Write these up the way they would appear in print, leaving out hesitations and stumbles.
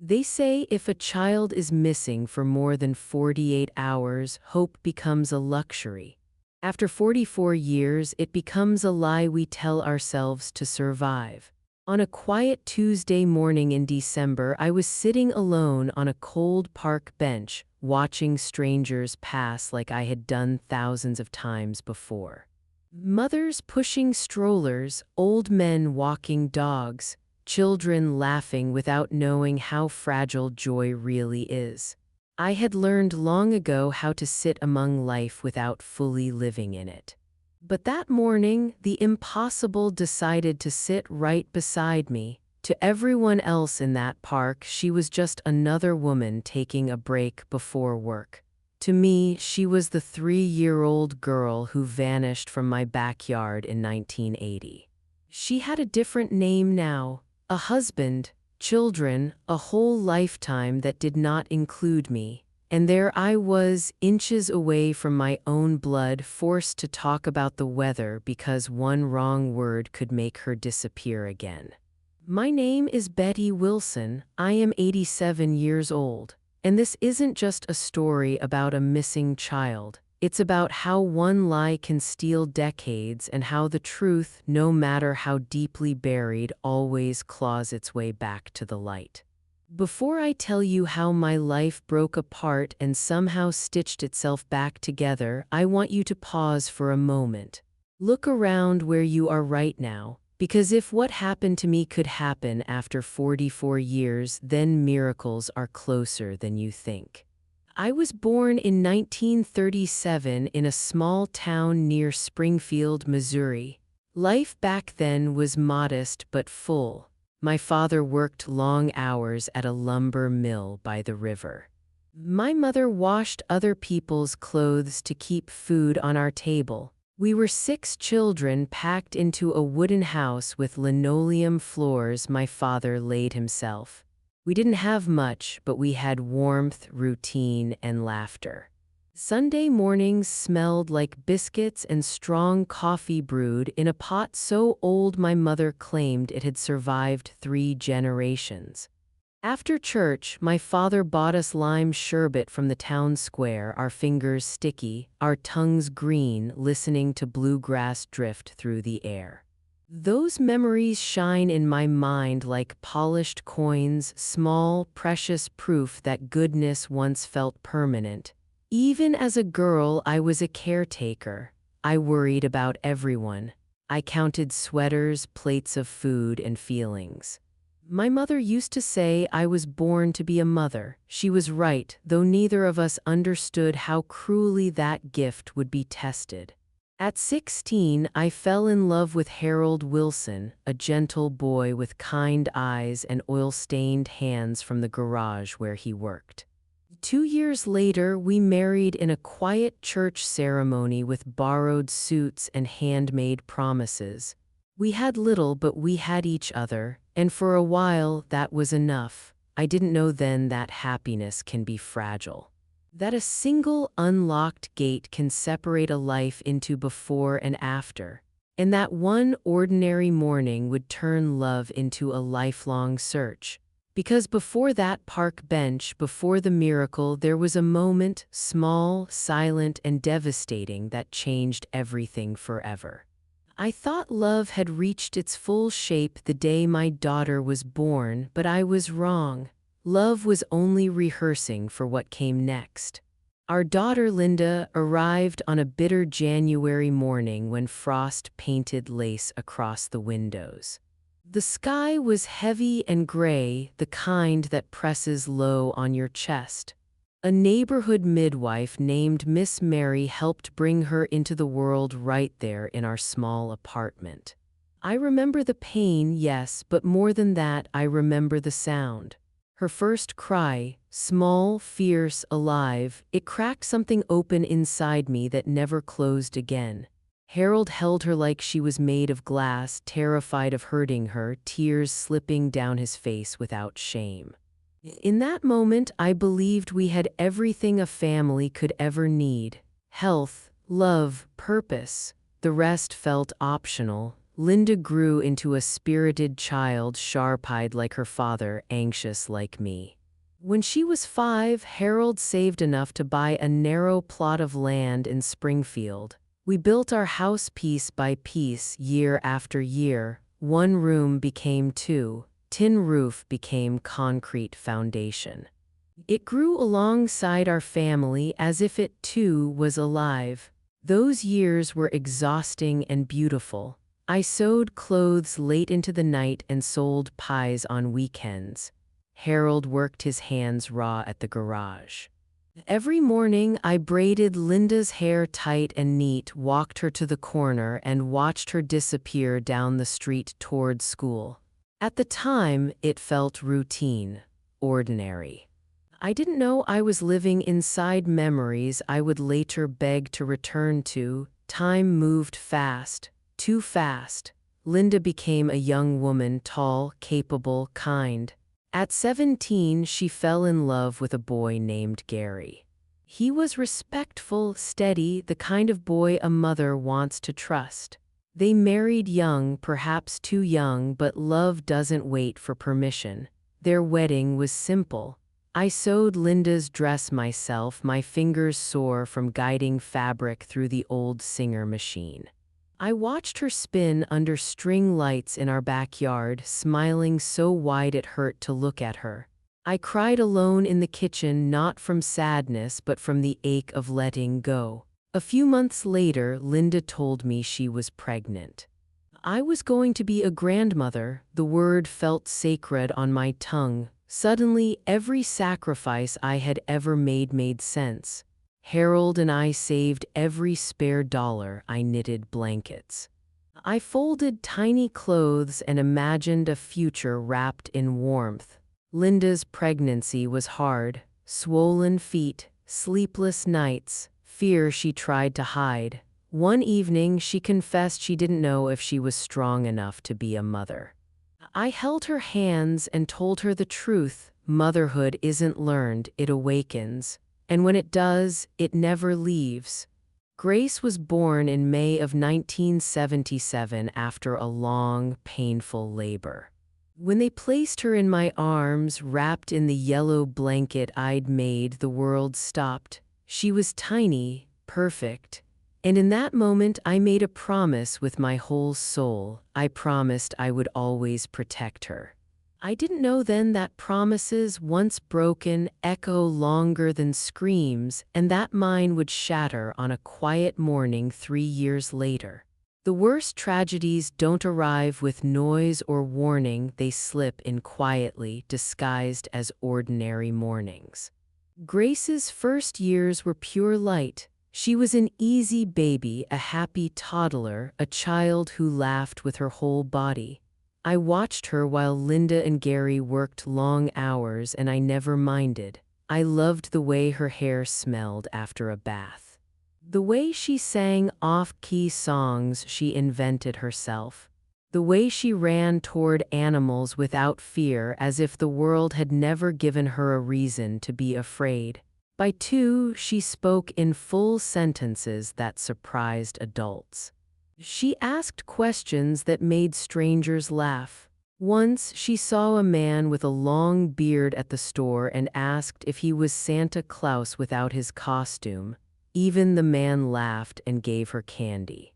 They say if a child is missing for more than 48 hours, hope becomes a luxury. After 44 years, it becomes a lie we tell ourselves to survive. On a quiet Tuesday morning in December, I was sitting alone on a cold park bench, watching strangers pass like I had done thousands of times before. Mothers pushing strollers, old men walking dogs, children laughing without knowing how fragile joy really is. I had learned long ago how to sit among life without fully living in it. But that morning, the impossible decided to sit right beside me. To everyone else in that park, she was just another woman taking a break before work. To me, she was the 3-year-old girl who vanished from my backyard in 1980. She had a different name now. A husband, children, a whole lifetime that did not include me. And there I was, inches away from my own blood, forced to talk about the weather because one wrong word could make her disappear again. My name is Betty Wilson. I am 87 years old. And this isn't just a story about a missing child. It's about how one lie can steal decades and how the truth, no matter how deeply buried, always claws its way back to the light. Before I tell you how my life broke apart and somehow stitched itself back together, I want you to pause for a moment. Look around where you are right now, because if what happened to me could happen after 44 years, then miracles are closer than you think. I was born in 1937 in a small town near Springfield, Missouri. Life back then was modest but full. My father worked long hours at a lumber mill by the river. My mother washed other people's clothes to keep food on our table. We were 6 children packed into a wooden house with linoleum floors my father laid himself. We didn't have much, but we had warmth, routine, and laughter. Sunday mornings smelled like biscuits and strong coffee brewed in a pot so old my mother claimed it had survived 3 generations. After church, my father bought us lime sherbet from the town square, our fingers sticky, our tongues green, listening to bluegrass drift through the air. Those memories shine in my mind like polished coins, small, precious proof that goodness once felt permanent. Even as a girl, I was a caretaker. I worried about everyone. I counted sweaters, plates of food, and feelings. My mother used to say I was born to be a mother. She was right, though neither of us understood how cruelly that gift would be tested. At 16, I fell in love with Harold Wilson, a gentle boy with kind eyes and oil-stained hands from the garage where he worked. 2 years later, we married in a quiet church ceremony with borrowed suits and handmade promises. We had little, but we had each other, and for a while that was enough. I didn't know then that happiness can be fragile. That a single unlocked gate can separate a life into before and after, and that one ordinary morning would turn love into a lifelong search. Because before that park bench, before the miracle, there was a moment, small, silent, and devastating, that changed everything forever. I thought love had reached its full shape the day my daughter was born, but I was wrong. Love was only rehearsing for what came next. Our daughter Linda arrived on a bitter January morning when frost painted lace across the windows. The sky was heavy and gray, the kind that presses low on your chest. A neighborhood midwife named Miss Mary helped bring her into the world right there in our small apartment. I remember the pain, yes, but more than that, I remember the sound. Her first cry, small, fierce, alive, it cracked something open inside me that never closed again. Harold held her like she was made of glass, terrified of hurting her, tears slipping down his face without shame. In that moment, I believed we had everything a family could ever need: health, love, purpose. The rest felt optional, Linda grew into a spirited child, sharp-eyed like her father, anxious like me. When she was 5, Harold saved enough to buy a narrow plot of land in Springfield. We built our house piece by piece, year after year. One room became 2, tin roof became concrete foundation. It grew alongside our family as if it too was alive. Those years were exhausting and beautiful. I sewed clothes late into the night and sold pies on weekends. Harold worked his hands raw at the garage. Every morning I braided Linda's hair tight and neat, walked her to the corner, and watched her disappear down the street toward school. At the time, it felt routine, ordinary. I didn't know I was living inside memories I would later beg to return to. Time moved fast, too fast. Linda became a young woman, tall, capable, kind. At 17, she fell in love with a boy named Gary. He was respectful, steady, the kind of boy a mother wants to trust. They married young, perhaps too young, but love doesn't wait for permission. Their wedding was simple. I sewed Linda's dress myself, my fingers sore from guiding fabric through the old Singer machine. I watched her spin under string lights in our backyard, smiling so wide it hurt to look at her. I cried alone in the kitchen, not from sadness but from the ache of letting go. A few months later, Linda told me she was pregnant. I was going to be a grandmother. The word felt sacred on my tongue. Suddenly, every sacrifice I had ever made sense. Harold and I saved every spare dollar. I knitted blankets. I folded tiny clothes and imagined a future wrapped in warmth. Linda's pregnancy was hard. Swollen feet, sleepless nights, fear she tried to hide. One evening, she confessed she didn't know if she was strong enough to be a mother. I held her hands and told her the truth. Motherhood isn't learned, it awakens. And when it does, it never leaves. Grace was born in May of 1977 after a long, painful labor. When they placed her in my arms, wrapped in the yellow blanket I'd made, the world stopped. She was tiny, perfect. And in that moment, I made a promise with my whole soul. I promised I would always protect her. I didn't know then that promises, once broken, echo longer than screams, and that mine would shatter on a quiet morning 3 years later. The worst tragedies don't arrive with noise or warning, they slip in quietly, disguised as ordinary mornings. Grace's first years were pure light. She was an easy baby, a happy toddler, a child who laughed with her whole body. I watched her while Linda and Gary worked long hours, and I never minded. I loved the way her hair smelled after a bath. The way she sang off-key songs she invented herself. The way she ran toward animals without fear, as if the world had never given her a reason to be afraid. By 2, she spoke in full sentences that surprised adults. She asked questions that made strangers laugh. Once, she saw a man with a long beard at the store and asked if he was Santa Claus without his costume. Even the man laughed and gave her candy.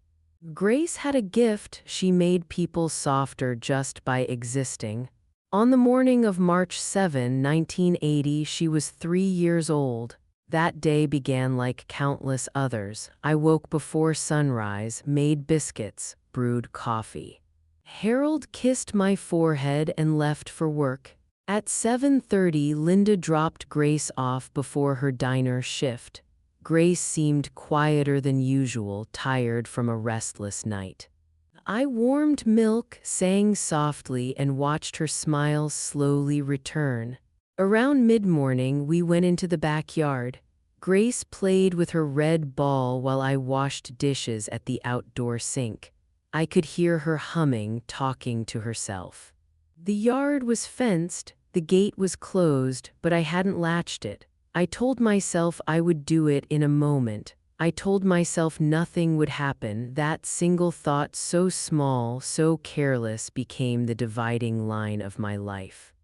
Grace had a gift. She made people softer just by existing. On the morning of March 7, 1980, she was 3 years old. That day began like countless others. I woke before sunrise, made biscuits, brewed coffee. Harold kissed my forehead and left for work. At 7:30, Linda dropped Grace off before her diner shift. Grace seemed quieter than usual, tired from a restless night. I warmed milk, sang softly, and watched her smile slowly return. Around mid-morning, we went into the backyard. Grace played with her red ball while I washed dishes at the outdoor sink. I could hear her humming, talking to herself. The yard was fenced, the gate was closed, but I hadn't latched it. I told myself I would do it in a moment. I told myself nothing would happen. That single thought, so small, so careless, became the dividing line of my life.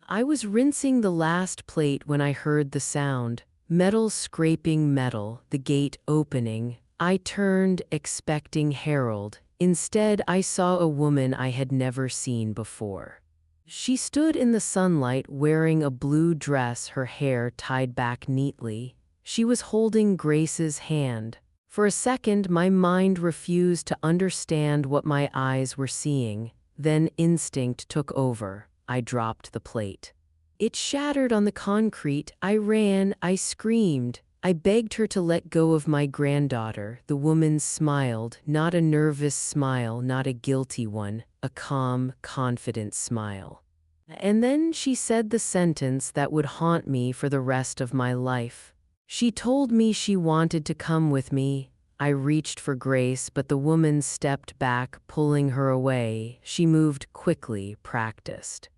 I was rinsing the last plate when I heard the sound. Metal scraping metal, the gate opening. I turned, expecting Harold. Instead, I saw a woman I had never seen before. She stood in the sunlight wearing a blue dress, her hair tied back neatly. She was holding Grace's hand. For a second, my mind refused to understand what my eyes were seeing. Then instinct took over. I dropped the plate. It shattered on the concrete. I ran, I screamed. I begged her to let go of my granddaughter. The woman smiled, not a nervous smile, not a guilty one, a calm, confident smile. And then she said the sentence that would haunt me for the rest of my life. She told me she wanted to come with me. I reached for Grace, but the woman stepped back, pulling her away. She moved quickly, practiced.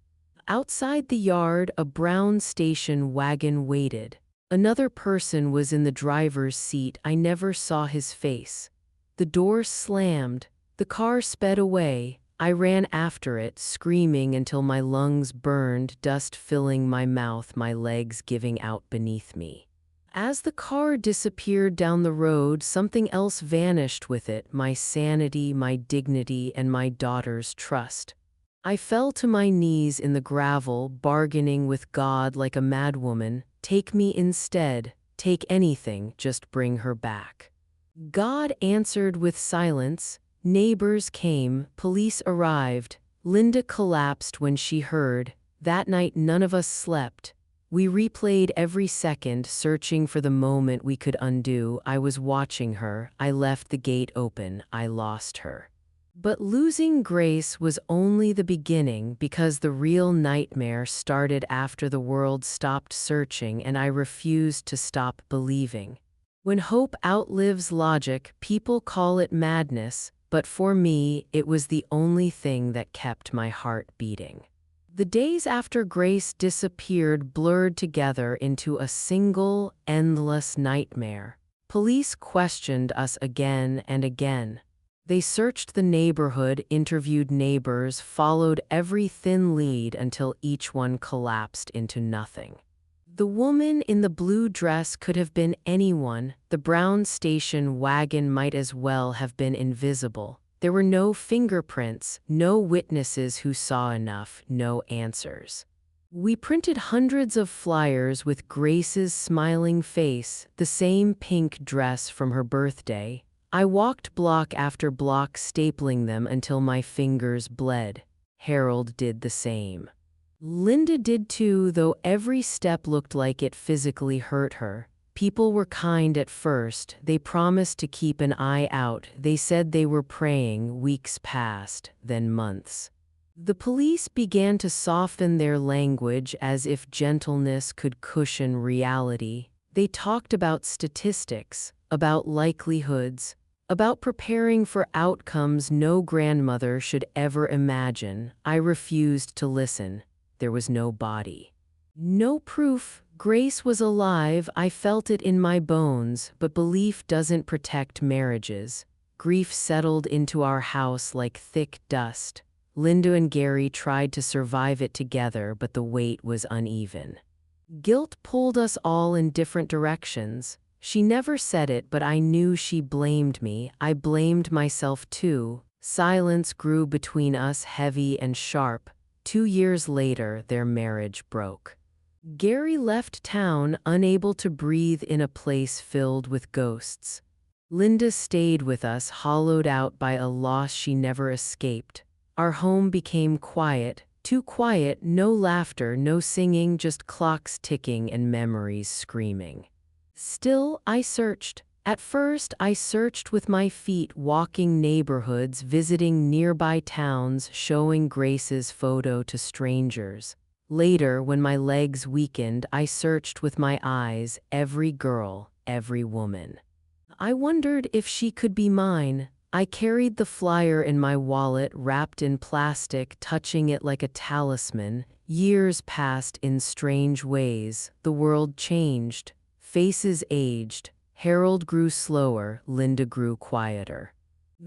Outside the yard, a brown station wagon waited. Another person was in the driver's seat. I never saw his face. The door slammed. The car sped away. I ran after it, screaming until my lungs burned, dust filling my mouth, my legs giving out beneath me. As the car disappeared down the road, something else vanished with it, my sanity, my dignity, and my daughter's trust. I fell to my knees in the gravel, bargaining with God like a madwoman. Take me instead, take anything, just bring her back. God answered with silence. Neighbors came, police arrived. Linda collapsed when she heard. That night none of us slept. We replayed every second, searching for the moment we could undo. I was watching her. I left the gate open. I lost her. But losing Grace was only the beginning, because the real nightmare started after the world stopped searching and I refused to stop believing. When hope outlives logic, people call it madness, but for me, it was the only thing that kept my heart beating. The days after Grace disappeared blurred together into a single, endless nightmare. Police questioned us again and again. They searched the neighborhood, interviewed neighbors, followed every thin lead until each one collapsed into nothing. The woman in the blue dress could have been anyone. The brown station wagon might as well have been invisible. There were no fingerprints, no witnesses who saw enough, no answers. We printed hundreds of flyers with Grace's smiling face, the same pink dress from her birthday. I walked block after block stapling them until my fingers bled. Harold did the same. Linda did too, though every step looked like it physically hurt her. People were kind at first. They promised to keep an eye out. They said they were praying. Weeks passed, then months. The police began to soften their language as if gentleness could cushion reality. They talked about statistics, about likelihoods, about preparing for outcomes no grandmother should ever imagine. I refused to listen. There was no body. No proof. Grace was alive. I felt it in my bones, but belief doesn't protect marriages. Grief settled into our house like thick dust. Linda and Gary tried to survive it together, but the weight was uneven. Guilt pulled us all in different directions. She never said it, but I knew she blamed me. I blamed myself too. Silence grew between us, heavy and sharp. 2 years later, their marriage broke. Gary left town, unable to breathe in a place filled with ghosts. Linda stayed with us, hollowed out by a loss she never escaped. Our home became quiet, too quiet, no laughter, no singing, just clocks ticking and memories screaming. Still, I searched. At first, I searched with my feet, walking neighborhoods, visiting nearby towns, showing Grace's photo to strangers. Later, when my legs weakened, I searched with my eyes, every girl, every woman. I wondered if she could be mine. I carried the flyer in my wallet, wrapped in plastic, touching it like a talisman. Years passed in strange ways. The world changed. Faces aged. Harold grew slower, Linda grew quieter.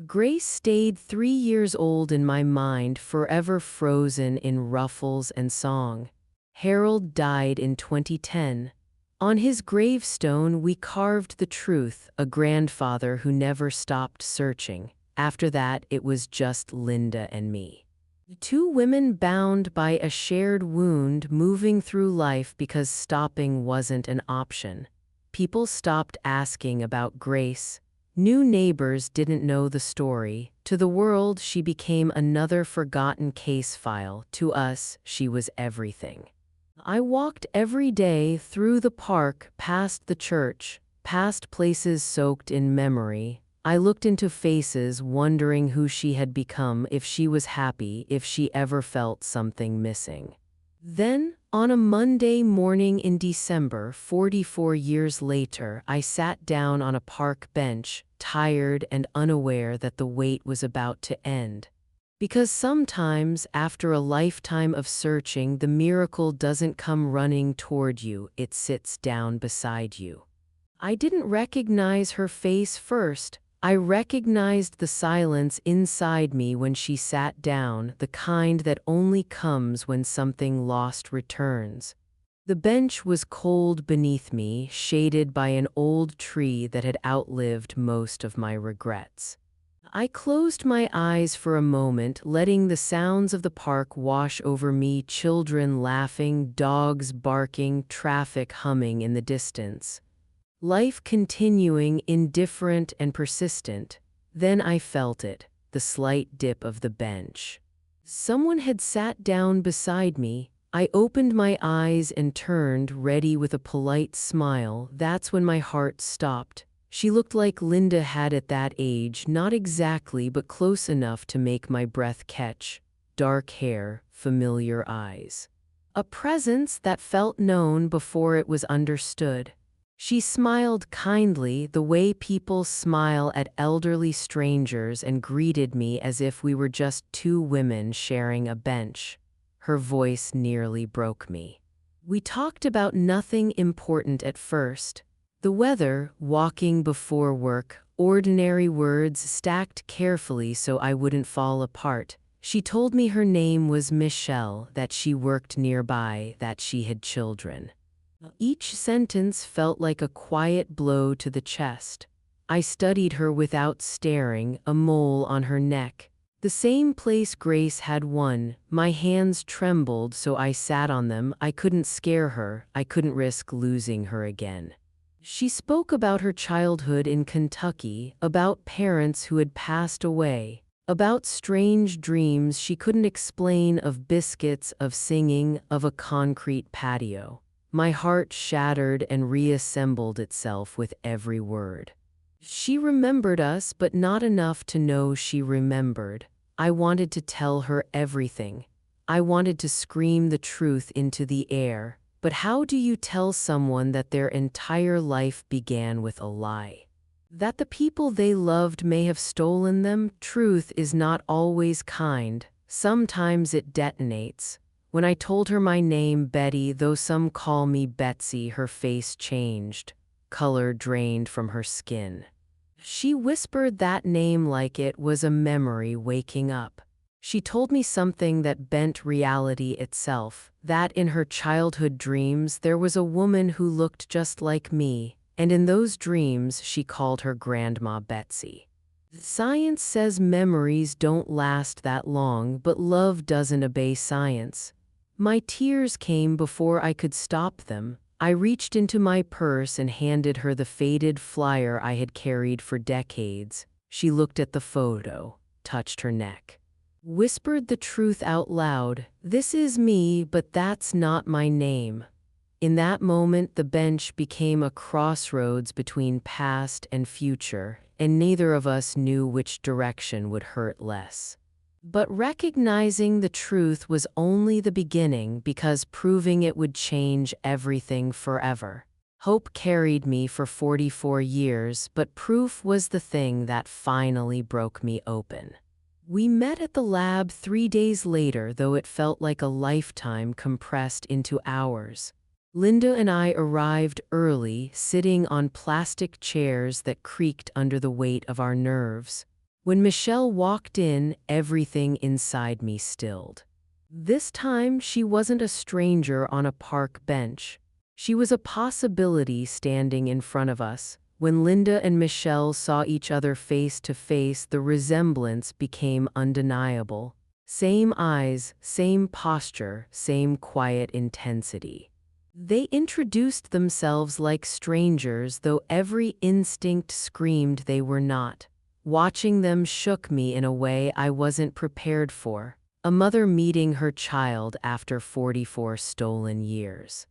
Grace stayed 3 years old in my mind, forever frozen in ruffles and song. Harold died in 2010. On his gravestone we carved the truth, a grandfather who never stopped searching. After that, it was just Linda and me. Two women bound by a shared wound, moving through life because stopping wasn't an option. People stopped asking about Grace. New neighbors didn't know the story. To the world, she became another forgotten case file. To us, she was everything. I walked every day through the park, past the church, past places soaked in memory. I looked into faces, wondering who she had become, if she was happy, if she ever felt something missing. Then, on a Monday morning in December, 44 years later, I sat down on a park bench, tired and unaware that the wait was about to end. Because sometimes, after a lifetime of searching, the miracle doesn't come running toward you, it sits down beside you. I didn't recognize her face first. I recognized the silence inside me when she sat down, the kind that only comes when something lost returns. The bench was cold beneath me, shaded by an old tree that had outlived most of my regrets. I closed my eyes for a moment, letting the sounds of the park wash over me, children laughing, dogs barking, traffic humming in the distance. Life continuing, indifferent and persistent. Then I felt it, the slight dip of the bench. Someone had sat down beside me. I opened my eyes and turned, ready with a polite smile. That's when my heart stopped. She looked like Linda had at that age, not exactly, but close enough to make my breath catch. Dark hair, familiar eyes. A presence that felt known before it was understood. She smiled kindly, the way people smile at elderly strangers, and greeted me as if we were just two women sharing a bench. Her voice nearly broke me. We talked about nothing important at first. The weather, walking before work, ordinary words stacked carefully so I wouldn't fall apart. She told me her name was Michelle, that she worked nearby, that she had children. Each sentence felt like a quiet blow to the chest. I studied her without staring, a mole on her neck. The same place Grace had won. My hands trembled, so I sat on them. I couldn't scare her. I couldn't risk losing her again. She spoke about her childhood in Kentucky, about parents who had passed away, about strange dreams she couldn't explain, of biscuits, of singing, of a concrete patio. My heart shattered and reassembled itself with every word. She remembered us, but not enough to know she remembered. I wanted to tell her everything. I wanted to scream the truth into the air. But how do you tell someone that their entire life began with a lie? That the people they loved may have stolen them? Truth is not always kind. Sometimes it detonates. When I told her my name, Betty, though some call me Betsy, her face changed. Color drained from her skin. She whispered that name like it was a memory waking up. She told me something that bent reality itself, that in her childhood dreams there was a woman who looked just like me, and in those dreams she called her Grandma Betsy. Science says memories don't last that long, but love doesn't obey science. My tears came before I could stop them. I reached into my purse and handed her the faded flyer I had carried for decades. She looked at the photo, touched her neck, whispered the truth out loud. This is me, but that's not my name. In that moment, the bench became a crossroads between past and future, and neither of us knew which direction would hurt less. But recognizing the truth was only the beginning, because proving it would change everything forever. Hope carried me for 44 years, but proof was the thing that finally broke me open. We met at the lab 3 days later, though it felt like a lifetime compressed into hours. Linda and I arrived early, sitting on plastic chairs that creaked under the weight of our nerves. When Michelle walked in, everything inside me stilled. This time, she wasn't a stranger on a park bench. She was a possibility standing in front of us. When Linda and Michelle saw each other face to face, the resemblance became undeniable. Same eyes, same posture, same quiet intensity. They introduced themselves like strangers, though every instinct screamed they were not. Watching them shook me in a way I wasn't prepared for. A mother meeting her child after 44 stolen years.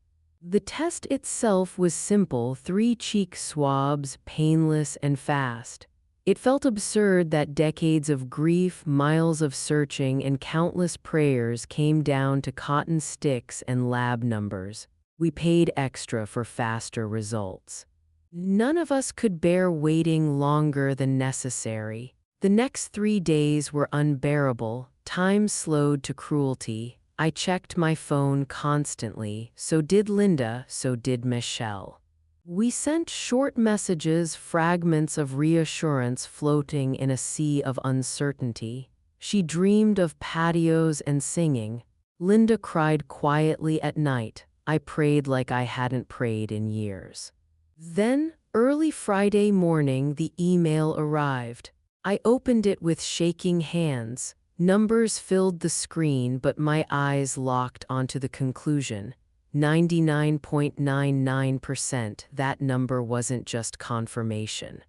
The test itself was simple, 3 cheek swabs, painless and fast. It felt absurd that decades of grief, miles of searching, and countless prayers came down to cotton sticks and lab numbers. We paid extra for faster results. None of us could bear waiting longer than necessary. The next 3 days were unbearable. Time slowed to cruelty. I checked my phone constantly. So did Linda, so did Michelle. We sent short messages, fragments of reassurance floating in a sea of uncertainty. She dreamed of patios and singing. Linda cried quietly at night. I prayed like I hadn't prayed in years. Then, early Friday morning, the email arrived. I opened it with shaking hands. Numbers filled the screen, but my eyes locked onto the conclusion. 99.99%, that number wasn't just confirmation.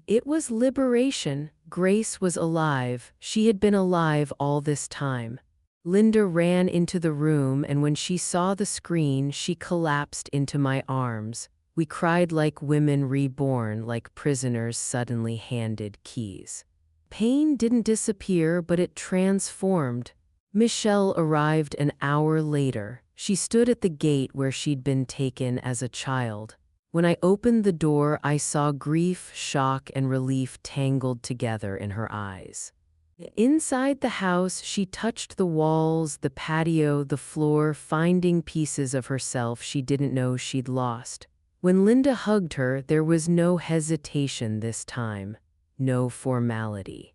It was liberation. Grace was alive. She had been alive all this time. Linda ran into the room, and when she saw the screen, she collapsed into my arms. We cried like women reborn, like prisoners suddenly handed keys. Pain didn't disappear, but it transformed. Michelle arrived an hour later. She stood at the gate where she'd been taken as a child. When I opened the door, I saw grief, shock, and relief tangled together in her eyes. Inside the house, she touched the walls, the patio, the floor, finding pieces of herself she didn't know she'd lost. When Linda hugged her, there was no hesitation this time, no formality.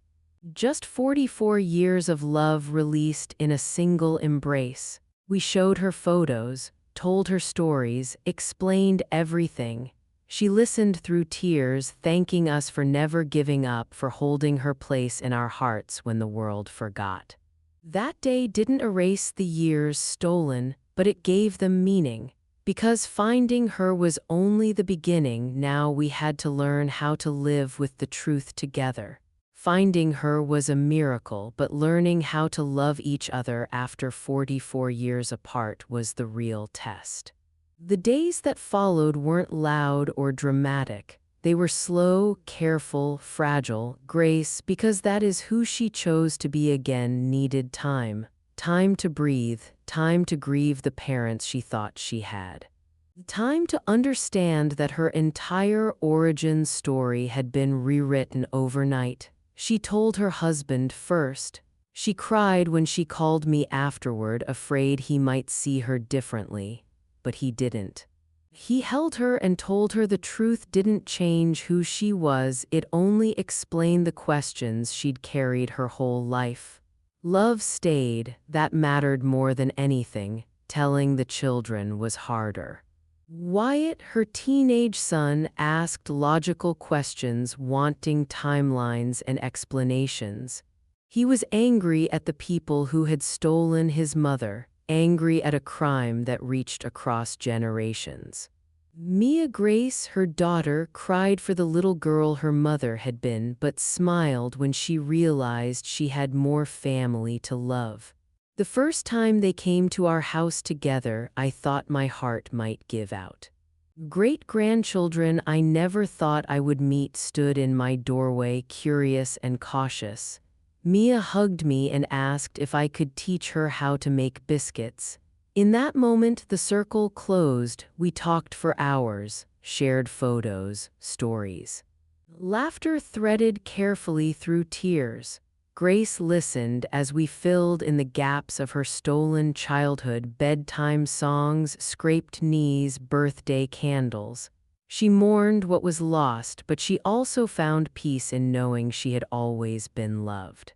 Just 44 years of love released in a single embrace. We showed her photos, told her stories, explained everything. She listened through tears, thanking us for never giving up, for holding her place in our hearts when the world forgot. That day didn't erase the years stolen, but it gave them meaning. Because finding her was only the beginning, now we had to learn how to live with the truth together. Finding her was a miracle, but learning how to love each other after 44 years apart was the real test. The days that followed weren't loud or dramatic. They were slow, careful, fragile. Grace, because that is who she chose to be again, needed time. Time to breathe, time to grieve the parents she thought she had. Time to understand that her entire origin story had been rewritten overnight. She told her husband first. She cried when she called me afterward, afraid he might see her differently. But he didn't. He held her and told her the truth didn't change who she was, it only explained the questions she'd carried her whole life. Love stayed, that mattered more than anything. Telling the children was harder. Wyatt, her teenage son, asked logical questions, wanting timelines and explanations. He was angry at the people who had stolen his mother, angry at a crime that reached across generations. Mia Grace, her daughter, cried for the little girl her mother had been, but smiled when she realized she had more family to love. The first time they came to our house together, I thought my heart might give out. Great-grandchildren I never thought I would meet stood in my doorway, curious and cautious. Mia hugged me and asked if I could teach her how to make biscuits. In that moment, the circle closed. We talked for hours, shared photos, stories. Laughter threaded carefully through tears. Grace listened as we filled in the gaps of her stolen childhood, bedtime songs, scraped knees, birthday candles. She mourned what was lost, but she also found peace in knowing she had always been loved.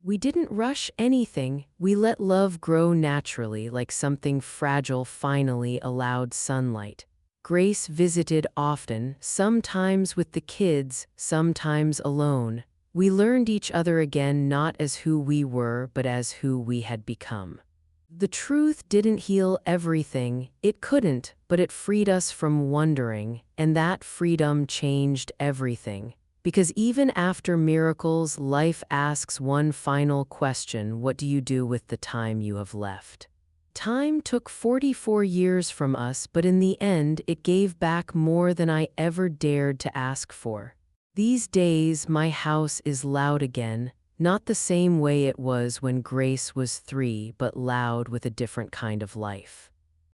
We didn't rush anything, we let love grow naturally like something fragile finally allowed sunlight. Grace visited often, sometimes with the kids, sometimes alone. We learned each other again not as who we were, but as who we had become. The truth didn't heal everything, it couldn't, but it freed us from wondering, and that freedom changed everything. Because even after miracles, life asks one final question: what do you do with the time you have left? Time took 44 years from us, but in the end, it gave back more than I ever dared to ask for. These days, my house is loud again, not the same way it was when Grace was 3, but loud with a different kind of life.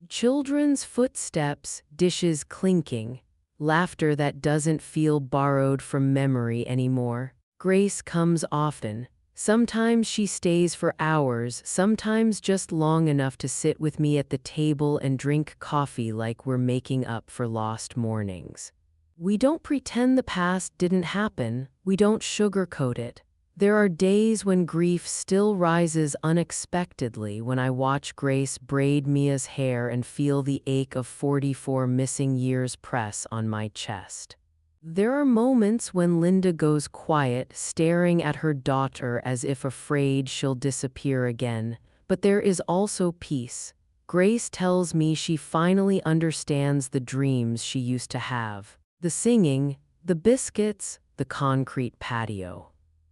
Children's footsteps, dishes clinking, laughter that doesn't feel borrowed from memory anymore. Grace comes often. Sometimes she stays for hours, sometimes just long enough to sit with me at the table and drink coffee like we're making up for lost mornings. We don't pretend the past didn't happen, we don't sugarcoat it. There are days when grief still rises unexpectedly, when I watch Grace braid Mia's hair and feel the ache of 44 missing years press on my chest. There are moments when Linda goes quiet, staring at her daughter as if afraid she'll disappear again, but there is also peace. Grace tells me she finally understands the dreams she used to have. The singing, the biscuits, the concrete patio.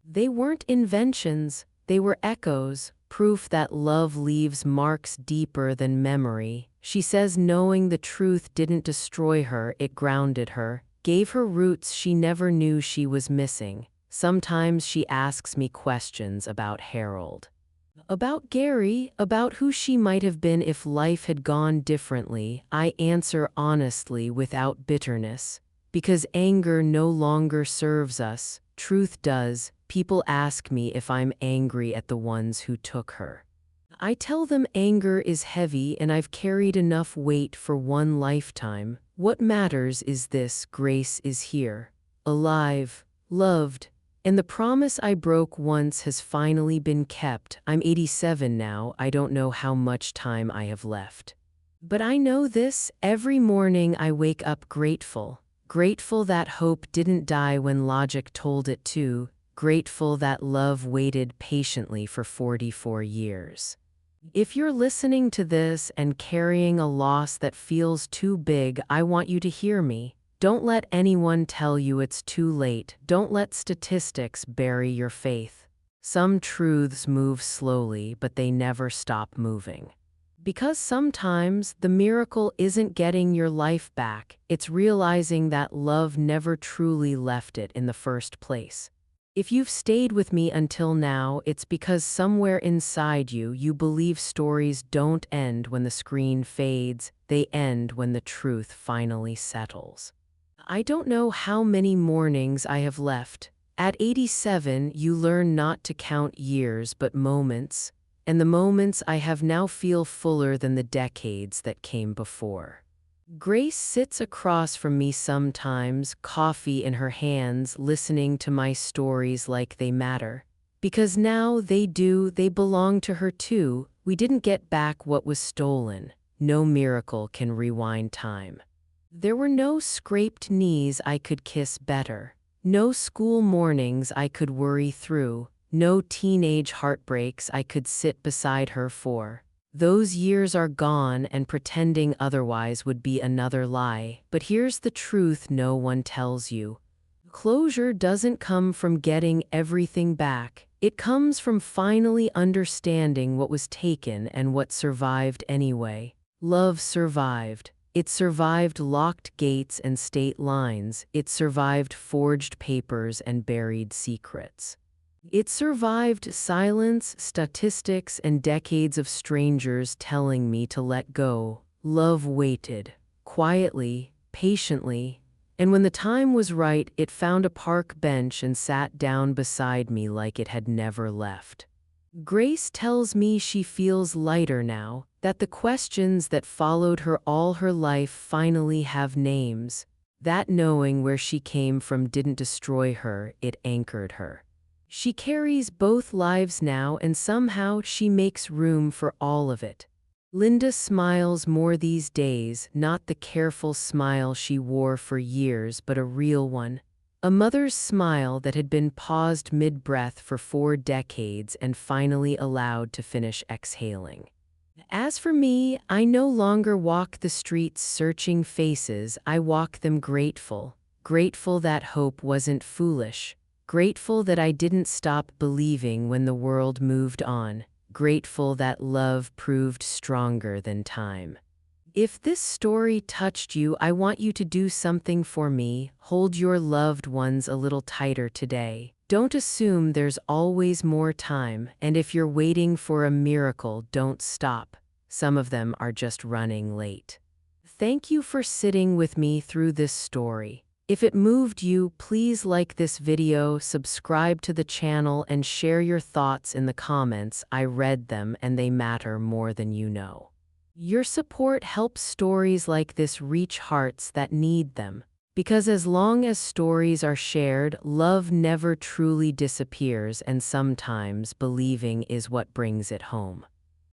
They weren't inventions, they were echoes, proof that love leaves marks deeper than memory. She says knowing the truth didn't destroy her, it grounded her, gave her roots she never knew she was missing. Sometimes she asks me questions about Harold. About Gary, about who she might have been if life had gone differently. I answer honestly without bitterness. Because anger no longer serves us, truth does. People ask me if I'm angry at the ones who took her. I tell them anger is heavy and I've carried enough weight for one lifetime. What matters is this: Grace is here, alive, loved, and the promise I broke once has finally been kept. I'm 87 now, I don't know how much time I have left. But I know this: every morning I wake up grateful. Grateful that hope didn't die when logic told it to. Grateful that love waited patiently for 44 years. If you're listening to this and carrying a loss that feels too big, I want you to hear me. Don't let anyone tell you it's too late. Don't let statistics bury your faith. Some truths move slowly, but they never stop moving. Because sometimes the miracle isn't getting your life back, it's realizing that love never truly left it in the first place. If you've stayed with me until now, it's because somewhere inside you, you believe stories don't end when the screen fades, they end when the truth finally settles. I don't know how many mornings I have left. At 87, you learn not to count years but moments. And the moments I have now feel fuller than the decades that came before. Grace sits across from me sometimes, coffee in her hands, listening to my stories like they matter. Because now they do, they belong to her too. We didn't get back what was stolen. No miracle can rewind time. There were no scraped knees I could kiss better. No school mornings I could worry through. No teenage heartbreaks I could sit beside her for. Those years are gone, and pretending otherwise would be another lie. But here's the truth no one tells you. Closure doesn't come from getting everything back. It comes from finally understanding what was taken and what survived anyway. Love survived. It survived locked gates and state lines. It survived forged papers and buried secrets. It survived silence, statistics, and decades of strangers telling me to let go. Love waited, quietly, patiently, And when the time was right, it found a park bench and sat down beside me like it had never left. Grace tells me she feels lighter now, that the questions that followed her all her life finally have names. That knowing where she came from didn't destroy her, it anchored her. She carries both lives now, and somehow she makes room for all of it. Linda smiles more these days, not the careful smile she wore for years, but a real one. A mother's smile that had been paused mid-breath for 4 decades and finally allowed to finish exhaling. As for me, I no longer walk the streets searching faces, I walk them grateful. Grateful that hope wasn't foolish. Grateful that I didn't stop believing when the world moved on. Grateful that love proved stronger than time. If this story touched you, I want you to do something for me. Hold your loved ones a little tighter today. Don't assume there's always more time, and if you're waiting for a miracle, don't stop. Some of them are just running late. Thank you for sitting with me through this story. If it moved you, please like this video, subscribe to the channel, and share your thoughts in the comments. I read them and they matter more than you know. Your support helps stories like this reach hearts that need them. Because as long as stories are shared, love never truly disappears, and sometimes believing is what brings it home.